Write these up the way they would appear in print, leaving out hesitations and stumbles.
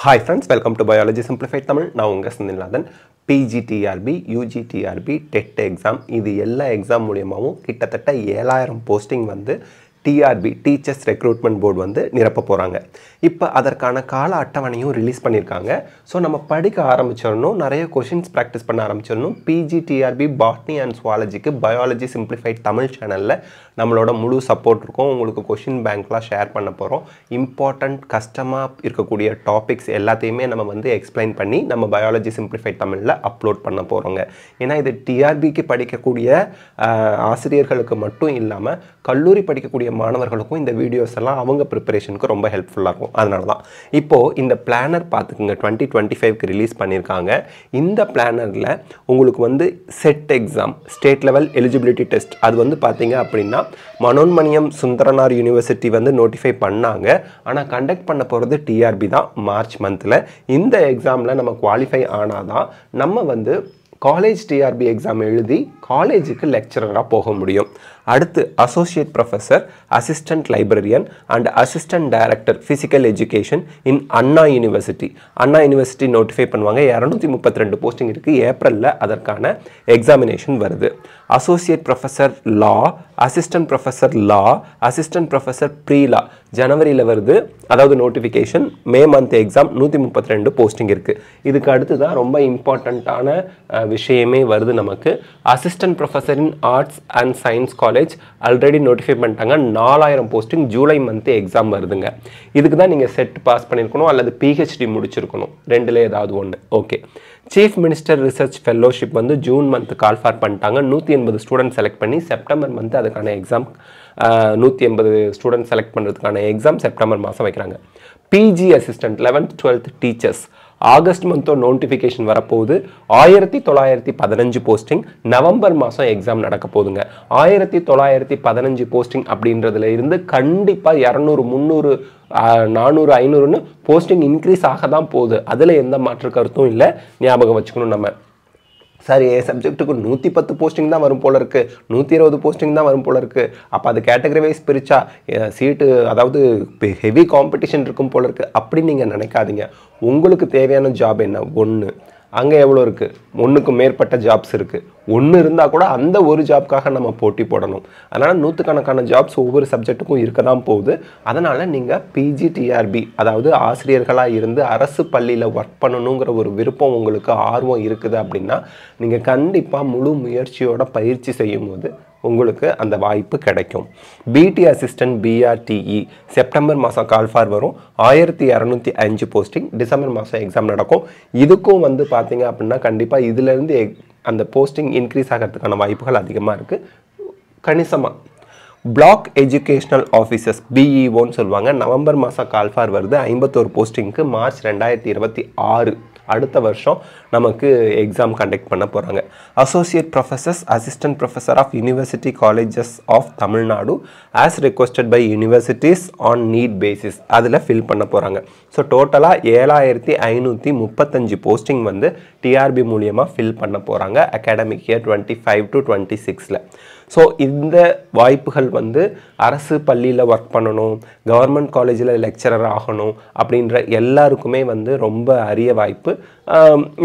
Hi friends, welcome to Biology Simplified Tamil. நான் உங்க Senthilnathan. PGTRB, UGTRB, TET exam இது எல்லா எக்ஸாம் மூலமாவும் கிட்டத்தட்ட 7000 போஸ்டிங் வந்து TRB டீச்சர்ஸ் ரெக்ரூட்மெண்ட் போர்டு வந்து நிரப்ப போறாங்க. இப்போ அதற்கான கால அட்டவணையும் ரிலீஸ் பண்ணிருக்காங்க. சோ நம்ம படிக்க ஆரம்பிச்சறணும், நிறைய क्वेश्चंस பிராக்டீஸ் பண்ண ஆரம்பிச்சறணும். PGTRB Botany and Zoologyக்கு Biology Simplified Tamil சேனல்ல நம்மளோட முழு சப்போர்ட் இருக்கும். உங்களுக்கு क्वेश्चन பேங்க்லாம் ஷேர் பண்ண போறோம். இம்பார்ட்டன்ட் கஸ்டமா இருக்கக்கூடிய டாபிக்ஸ் எல்லாத்தையுமே நம்ம வந்து எக்ஸ்பிளைன் பண்ணி நம்ம Biology Simplified தமிழ்ல அப்லோட் பண்ண போறோங்க. ஏனா இது TRBக்கு படிக்கக்கூடிய ஆசிரியர்களுக்கு மட்டும் இல்லாம கல்லூரி படிக்கக்கூடிய மாணவர்களுக்கும் இந்த வீடியோஸ் எல்லாம் அவங்க பிரிப்பரேஷனுக்கு ரொம்ப ஹெல்ப்ஃபுல்லா இருக்கும். அதனால தான் இப்போ இந்த பிளானர் பாத்துக்கங்க 2025க்கு ரிலீஸ் பண்ணிருக்காங்க. இந்த பிளானர்ல உங்களுக்கு வந்து set exam state level eligibility test அது வந்து பாத்தீங்க அப்படினா மனோன்மணியம் சுந்தரனார் யுனிவர்சிட்டி வந்து நோட்டிஃபை பண்ணாங்க. ஆனா கண்டக்ட் பண்ண போறது TRB தான் மார்ச் மந்த்ல. இந்த எக்ஸாம்ல நம்ம குவாலிஃபை ஆனாதான் நம்ம வந்து காலேஜ் TRB எக்ஸாம் எழுதி காலேஜுக்கு லெக்சரரா போக முடியும். அடுத்து associate professor, assistant librarian and assistant director physical education in Anna university. Anna university notify பண்ணுவாங்க. 232 போஸ்டிங் இருக்கு. ஏப்ரல்ல அதற்கான எக்ஸாமினேஷன் வருது. அசோசியேட் ப்ரொஃபசர் லா, அசிஸ்டன்ட் ப்ரொஃபசர் லா, அசிஸ்டன்ட் ப்ரொஃபசர் ப்ரீ லா ஜனவரியில வருது. அதாவது notification. May month exam 132 posting இருக்கு. இதுக்கு அடுத்து தான் ரொம்ப இம்பார்ட்டன்ட்டான விஷயமே வருது நமக்கு. Assistant professor in arts and science college already notify பண்ணிட்டாங்க. 4000 போஸ்டிங் ஜூலை மந்த் எக்ஸாம் வருதுங்க. இதுக்கு தான் நீங்க செட் பாஸ் பண்ணிருக்கணும் அல்லது PhD முடிச்சிருக்கணும். ரெண்டுல ஏதாவது ஒன்று. Okay. Chief minister research fellowship வந்து ஜூன் மந்த் கால் ஃபார் பண்ணிட்டாங்க. 180 ஸ்டூடெண்ட் செலக்ட் பண்ணி செப்டம்பர் மந்த் அதுக்கான எக்ஸாம் 180 ஸ்டூடெண்ட் செலக்ட் பண்ணுறதுக்கான எக்ஸாம் செப்டம்பர் மாதம் வைக்கிறாங்க. PG assistant 11th 12th teachers August மந்தோ நோட்டிஃபிகேஷன் வரப்போகுது. 1915 போஸ்டிங் நவம்பர் மாதம் எக்ஸாம் நடக்க போகுதுங்க. 1915 போஸ்டிங் அப்படின்றதுல இருந்து கண்டிப்பாக 200 300 400 500ன்னு போஸ்டிங் இன்க்ரீஸ் ஆக தான் போகுது. அதில் எந்த மாற்று கருத்தும் இல்லை. ஞாபகம் வச்சுக்கணும் நம்ம. சார் ஏ சப்ஜெக்ட்டுக்கு 110 போஸ்டிங் தான் வரும் போல இருக்கு, 120 போஸ்டிங் தான் வரும் போல இருக்கு. அப்போ அது கேட்டகரி வைஸ் பிரிச்சா சீட்டு அதாவது ஹெவி காம்படிஷன் இருக்கும் போல இருக்கு அப்படின்னு நீங்கள் நினைக்காதீங்க. உங்களுக்கு தேவையான ஜாப் என்ன? ஒன்று. அங்கே எவ்வளோ இருக்குது? ஒன்றுக்கும் மேற்பட்ட ஜாப்ஸ் இருக்குது. ஒன்று இருந்தால் கூட அந்த ஒரு ஜாப்காக நம்ம போட்டி போடணும். அதனால் 100கணக்கான ஜாப்ஸ் ஒவ்வொரு சப்ஜெக்ட்டுக்கும் இருக்க தான் போகுது. அதனால் நீங்கள் PGTRB அதாவது ஆசிரியர்களாக இருந்து அரசு பள்ளியில் ஒர்க் பண்ணணுங்கிற ஒரு விருப்பம் உங்களுக்கு ஆர்வம் இருக்குது அப்படின்னா நீங்கள் கண்டிப்பாக முழு முயற்சியோட பயிற்சி செய்யும் போது உங்களுக்கு அந்த வாய்ப்பு கிடைக்கும். BT அசிஸ்டன்ட் BRTE செப்டம்பர் மாதம் கால் ஃபார் வரும். 1205 போஸ்டிங் டிசம்பர் மாதம் எக்ஸாம் நடக்கும். இதுக்கும் வந்து பார்த்தீங்க அப்படின்னா கண்டிப்பாக இதிலேருந்து அந்த போஸ்டிங் இன்க்ரீஸ் ஆகிறதுக்கான வாய்ப்புகள் அதிகமாக இருக்குது. கணிசமாக பிளாக் எஜுகேஷனல் ஆஃபீஸர்ஸ் BEOன்னு சொல்லுவாங்க. நவம்பர் மாதம் கால் ஃபார் வருது. 51 போஸ்டிங்க்கு மார்ச் 2026 அடுத்த வருஷம் நமக்கு எக்ஸாம் கண்டக்ட் பண்ண போகிறாங்க. Associate professors, assistant professor of university colleges of Tamil Nadu as requested by universities on need basis அதில் ஃபில் பண்ண போகிறாங்க. ஸோ டோட்டலாக 7535 போஸ்டிங் வந்து TRB மூலியமாக ஃபில் பண்ண போகிறாங்க அகாடமிக் இயர் 25 to 26ல. ஸோ இந்த வாய்ப்புகள் வந்து அரசு பள்ளியில் ஒர்க் பண்ணணும், கவர்மெண்ட் காலேஜில் லெக்சரர் ஆகணும் அப்படின்ற எல்லாருக்குமே வந்து ரொம்ப அரிய வாய்ப்பு.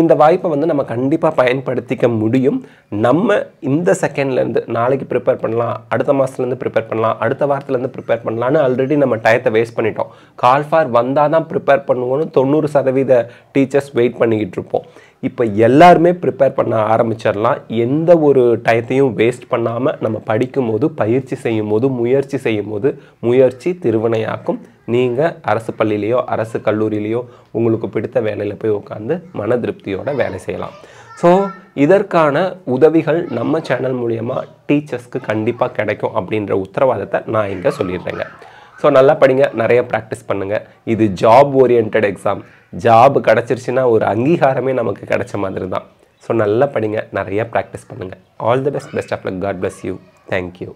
இந்த வாய்ப்பை வந்து நம்ம கண்டிப்பாக பயன்படுத்திக்க முடியும். நம்ம இந்த செகண்ட்லேருந்து நாளைக்கு ப்ரிப்பேர் பண்ணலாம், அடுத்த மாதத்துலேருந்து ப்ரிப்பேர் பண்ணலாம், அடுத்த வாரத்துலேருந்து ப்ரிப்பேர் பண்ணலான்னு ஆல்ரெடி நம்ம டயத்தை வேஸ்ட் பண்ணிட்டோம். கால் ஃபார் வந்தால் தான் ப்ரிப்பேர் பண்ணுவோன்னு 90% டீச்சர்ஸ் வெயிட் பண்ணிக்கிட்டு இருப்போம். இப்போ எல்லாருமே ப்ரிப்பேர் பண்ண ஆரம்பிச்சிடலாம். எந்த ஒரு டயத்தையும் வேஸ்ட் பண்ணாமல் நம்ம படிக்கும் போது, பயிற்சி செய்யும் போது, முயற்சி செய்யும் போது முயற்சி திருவினையாக்கும். நீங்கள் அரசு பள்ளியிலையோ அரசு கல்லூரியிலையோ உங்களுக்கு பிடித்த வேலையில் போய் உட்காந்து மன திருப்தியோட வேலை செய்யலாம். ஸோ இதற்கான உதவிகள் நம்ம சேனல் மூலமா டீச்சர்ஸ்க்கு கண்டிப்பாக கிடைக்கும் அப்படின்ற உத்தரவாதத்தை நான் இங்கே சொல்லிடுறேங்க. ஸோ நல்லா படிங்க, நிறைய ப்ராக்டிஸ் பண்ணுங்கள். இது ஜாப் ஓரியன்ட் எக்ஸாம். ஜாப் கிடச்சிருச்சுன்னா ஒரு அங்கீகாரமே நமக்கு கிடைச்ச மாதிரி தான். ஸோ நல்லா படிங்க, நிறைய ப்ராக்டிஸ் பண்ணுங்கள். All the best. Best of luck. God bless you. Thank you.